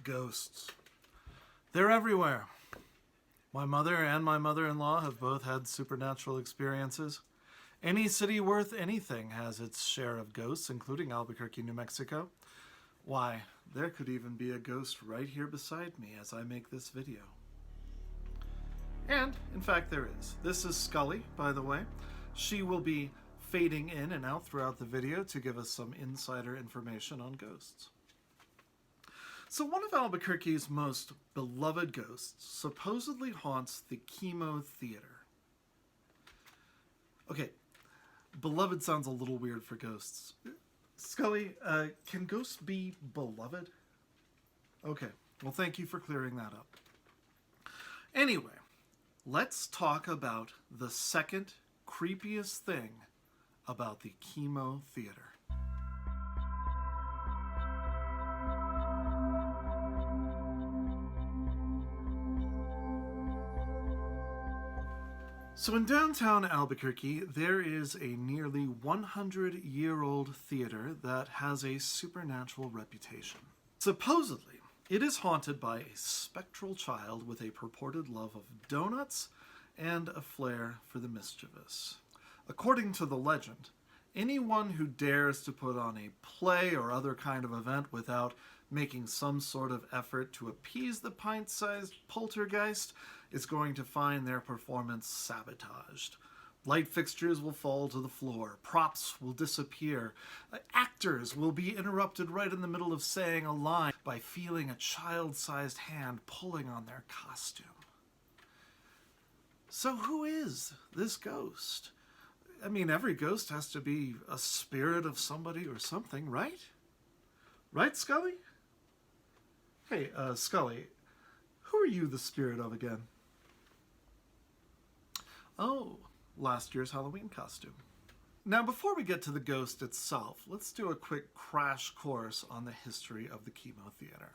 Ghosts. They're everywhere. My mother and my mother-in-law have both had supernatural experiences. Any city worth anything has its share of ghosts, including Albuquerque, New Mexico. Why, there could even be a ghost right here beside me as I make this video. And, in fact, there is. This is Scully, by the way. She will be fading in and out throughout the video to give us some insider information on ghosts. So one of Albuquerque's most beloved ghosts supposedly haunts the KiMo Theater. Okay, beloved sounds a little weird for ghosts. Scully, can ghosts be beloved? Okay, well thank you for clearing that up. Anyway, let's talk about the second creepiest thing about the KiMo Theater. So in downtown Albuquerque, there is a nearly 100-year-old theater that has a supernatural reputation. Supposedly, it is haunted by a spectral child with a purported love of donuts and a flair for the mischievous. According to the legend, anyone who dares to put on a play or other kind of event without making some sort of effort to appease the pint-sized poltergeist is going to find their performance sabotaged. Light fixtures will fall to the floor, props will disappear, actors will be interrupted right in the middle of saying a line by feeling a child-sized hand pulling on their costume. So who is this ghost? I mean, every ghost has to be a spirit of somebody or something, right? Right, Scully? Hey, Scully, who are you the spirit of again? Oh, last year's Halloween costume. Now, before we get to the ghost itself, let's do a quick crash course on the history of the KiMo Theater.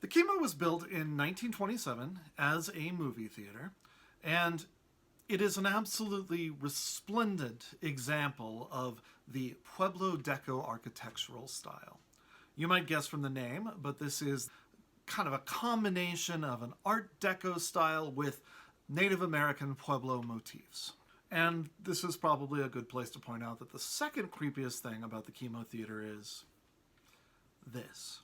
The KiMo was built in 1927 as a movie theater, and it is an absolutely resplendent example of the Pueblo Deco architectural style. You might guess from the name, but this is kind of a combination of an Art Deco style with Native American Pueblo motifs. And this is probably a good place to point out that the second creepiest thing about the KiMo Theater is this.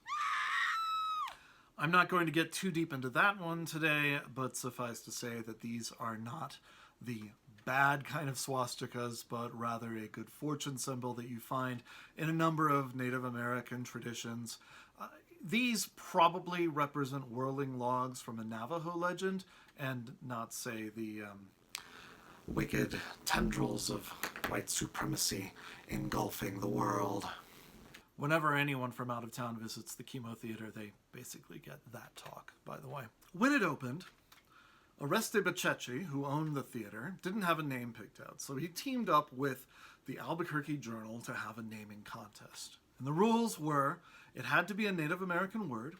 I'm not going to get too deep into that one today, but suffice to say that these are not the bad kind of swastikas, but rather a good fortune symbol that you find in a number of Native American traditions. These probably represent whirling logs from a Navajo legend, and not, say, the wicked tendrils of white supremacy engulfing the world. Whenever anyone from out of town visits the KiMo Theater, they basically get that talk, by the way. When it opened, Oreste Bachechi, who owned the theater, didn't have a name picked out, so he teamed up with the Albuquerque Journal to have a naming contest. And the rules were, it had to be a Native American word,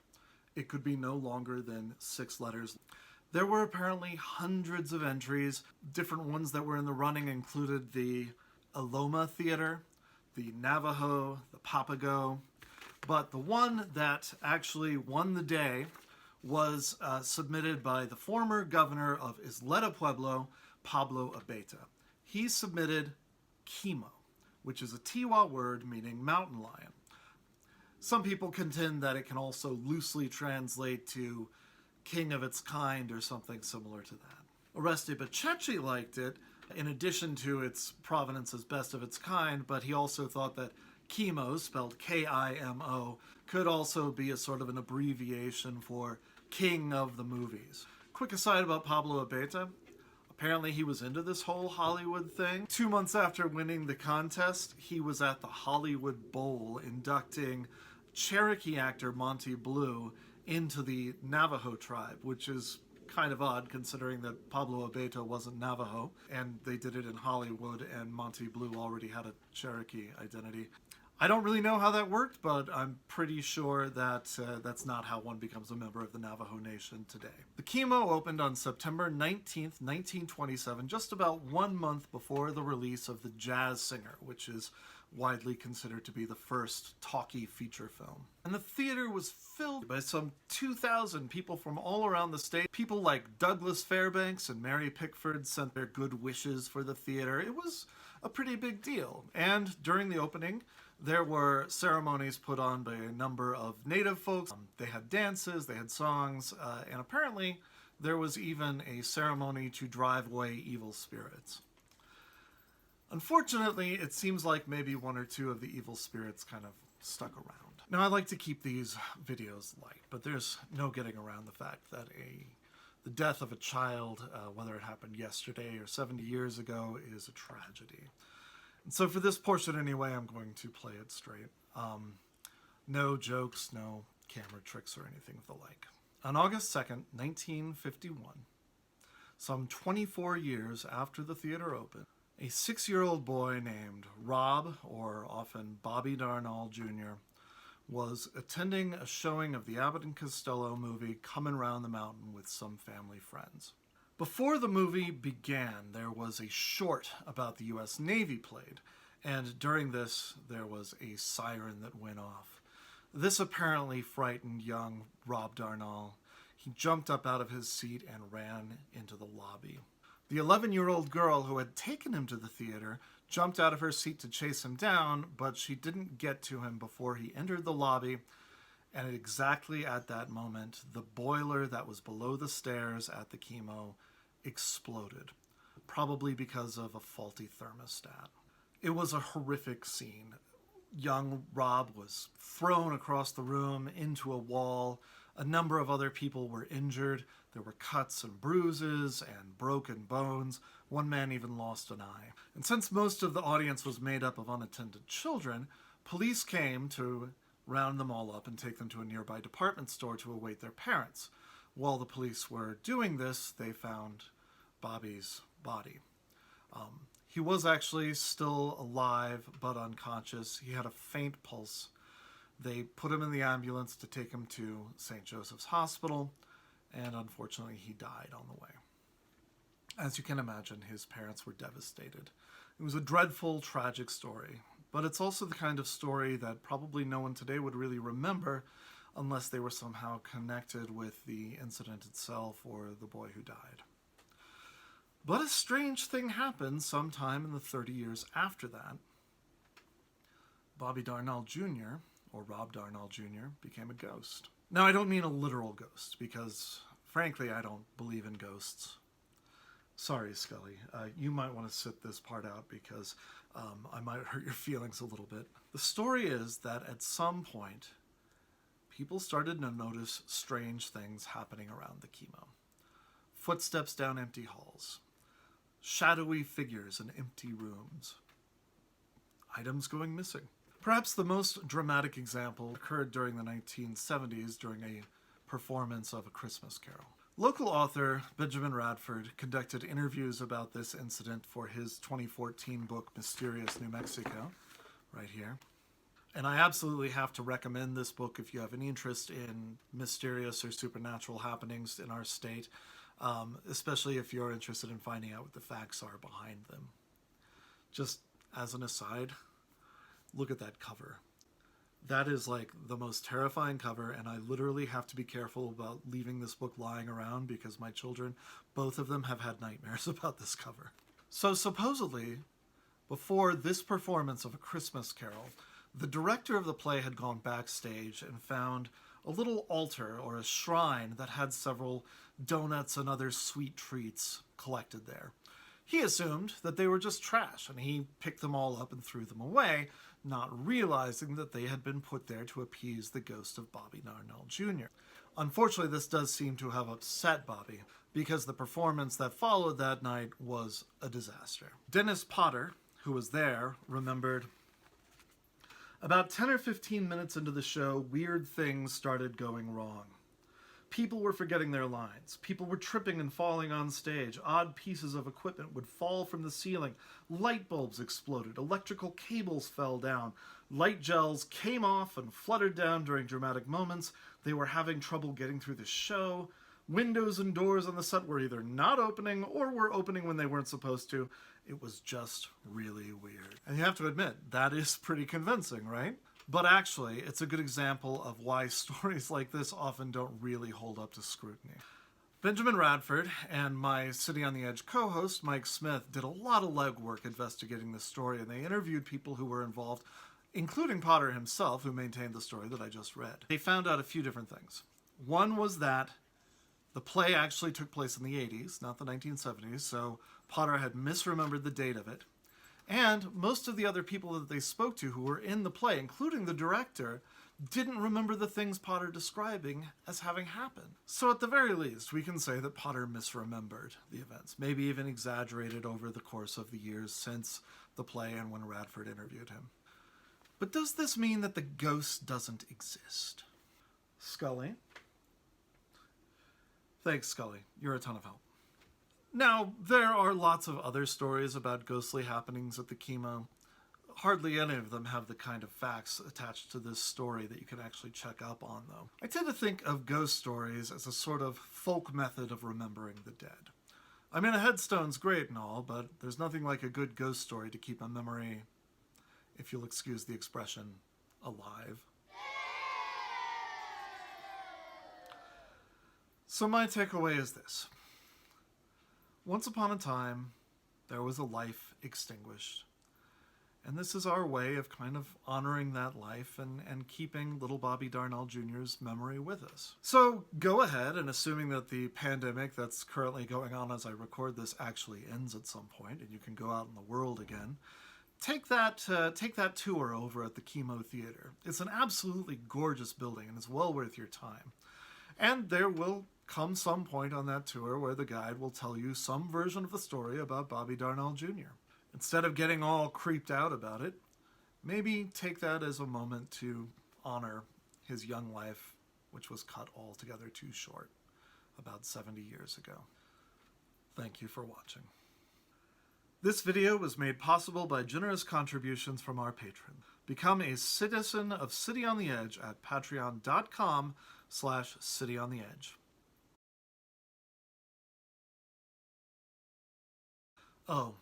it could be no longer than 6 letters. There were apparently hundreds of entries. Different ones that were in the running included the Aloma Theater, the Navajo, the Papago, but the one that actually won the day was submitted by the former governor of Isleta Pueblo, Pablo Abeta. He submitted KiMo, which is a Tiwa word meaning mountain lion. Some people contend that it can also loosely translate to king of its kind or something similar to that. Oreste Bachechi liked it, in addition to its provenance as best of its kind, but he also thought that KiMo, spelled K-I-M-O, could also be a sort of an abbreviation for king of the movies. Quick aside about Pablo Abeta. Apparently he was into this whole Hollywood thing. 2 months after winning the contest, he was at the Hollywood Bowl inducting Cherokee actor Monty Blue into the Navajo tribe, which is kind of odd considering that Pablo Abeta wasn't Navajo, and they did it in Hollywood, and Monty Blue already had a Cherokee identity. I don't really know how that worked, but I'm pretty sure that that's not how one becomes a member of the Navajo Nation today. The KiMo opened on September 19th, 1927, just about 1 month before the release of The Jazz Singer, which is widely considered to be the first talkie feature film. And the theater was filled by some 2,000 people from all around the state. People like Douglas Fairbanks and Mary Pickford sent their good wishes for the theater. It was a pretty big deal. And during the opening, there were ceremonies put on by a number of native folks. They had dances, they had songs, and apparently there was even a ceremony to drive away evil spirits. Unfortunately, it seems like maybe one or two of the evil spirits kind of stuck around. Now, I like to keep these videos light, but there's no getting around the fact that the death of a child, whether it happened yesterday or 70 years ago, is a tragedy. And so for this portion anyway, I'm going to play it straight. No jokes, no camera tricks or anything of the like. On August 2nd, 1951, some 24 years after the theater opened, a 6-year-old boy named Rob, or often Bobby Darnall Jr., was attending a showing of the Abbott and Costello movie Comin' Round the Mountain with some family friends. Before the movie began, there was a short about the U.S. Navy played, and during this, there was a siren that went off. This apparently frightened young Rob Darnall. He jumped up out of his seat and ran into the lobby. The 11-year-old girl who had taken him to the theater jumped out of her seat to chase him down, but she didn't get to him before he entered the lobby, and exactly at that moment, the boiler that was below the stairs at the KiMo exploded, probably because of a faulty thermostat. It was a horrific scene. Young Rob was thrown across the room into a wall. A number of other people were injured. There were cuts and bruises and broken bones. One man even lost an eye. And since most of the audience was made up of unattended children, police came to round them all up and take them to a nearby department store to await their parents. While the police were doing this, they found Bobby's body. He was actually still alive but unconscious. He had a faint pulse. They put him in the ambulance to take him to St. Joseph's Hospital, and unfortunately he died on the way. As you can imagine, his parents were devastated. It was a dreadful, tragic story, but it's also the kind of story that probably no one today would really remember unless they were somehow connected with the incident itself or the boy who died. But a strange thing happened sometime in the 30 years after that. Bobby Darnall Jr., or Rob Darnall Jr., became a ghost. Now, I don't mean a literal ghost, because, frankly, I don't believe in ghosts. Sorry, Scully. You might want to sit this part out, because I might hurt your feelings a little bit. The story is that at some point, people started to notice strange things happening around the KiMo. Footsteps down empty halls. Shadowy figures in empty rooms. Items going missing. Perhaps the most dramatic example occurred during the 1970s during a performance of A Christmas Carol. Local author Benjamin Radford conducted interviews about this incident for his 2014 book Mysterious New Mexico, right here. And I absolutely have to recommend this book if you have any interest in mysterious or supernatural happenings in our state, especially if you're interested in finding out what the facts are behind them. Just as an aside, look at that cover. That is like the most terrifying cover, and I literally have to be careful about leaving this book lying around because my children, both of them, have had nightmares about this cover. So supposedly, before this performance of A Christmas Carol, the director of the play had gone backstage and found a little altar or a shrine that had several donuts and other sweet treats collected there. He assumed that they were just trash, and he picked them all up and threw them away, not realizing that they had been put there to appease the ghost of Bobby Darnall Jr. Unfortunately, this does seem to have upset Bobby, because the performance that followed that night was a disaster. Dennis Potter, who was there, remembered, about 10 or 15 minutes into the show, weird things started going wrong. People were forgetting their lines. People were tripping and falling on stage. Odd pieces of equipment would fall from the ceiling. Light bulbs exploded. Electrical cables fell down. Light gels came off and fluttered down during dramatic moments. They were having trouble getting through the show. Windows and doors on the set were either not opening or were opening when they weren't supposed to. It was just really weird. And you have to admit, that is pretty convincing, right? But actually, it's a good example of why stories like this often don't really hold up to scrutiny. Benjamin Radford and my City on the Edge co-host, Mike Smith, did a lot of legwork investigating this story, and they interviewed people who were involved, including Potter himself, who maintained the story that I just read. They found out a few different things. One was that the play actually took place in the 80s, not the 1970s, so Potter had misremembered the date of it. And most of the other people that they spoke to who were in the play, including the director, didn't remember the things Potter describing as having happened. So at the very least, we can say that Potter misremembered the events, maybe even exaggerated over the course of the years since the play and when Radford interviewed him. But does this mean that the ghost doesn't exist? Scully? Thanks, Scully. You're a ton of help. Now, there are lots of other stories about ghostly happenings at the KiMo. Hardly any of them have the kind of facts attached to this story that you can actually check up on, though. I tend to think of ghost stories as a sort of folk method of remembering the dead. I mean, a headstone's great and all, but there's nothing like a good ghost story to keep a memory, if you'll excuse the expression, alive. So my takeaway is this. Once upon a time, there was a life extinguished. And this is our way of kind of honoring that life and keeping little Bobby Darnell Jr.'s memory with us. So go ahead, and assuming that the pandemic that's currently going on as I record this actually ends at some point, and you can go out in the world again, take that tour over at the KiMo Theater. It's an absolutely gorgeous building, and it's well worth your time. And there will come some point on that tour where the guide will tell you some version of the story about Bobby Darnell Jr. Instead of getting all creeped out about it, maybe take that as a moment to honor his young life, which was cut altogether too short about 70 years ago. Thank you for watching. This video was made possible by generous contributions from our patrons. Become a citizen of City on the Edge at patreon.com/cityontheedge. Oh,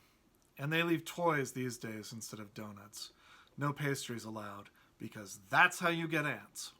and they leave toys these days instead of donuts. No pastries allowed, because that's how you get ants.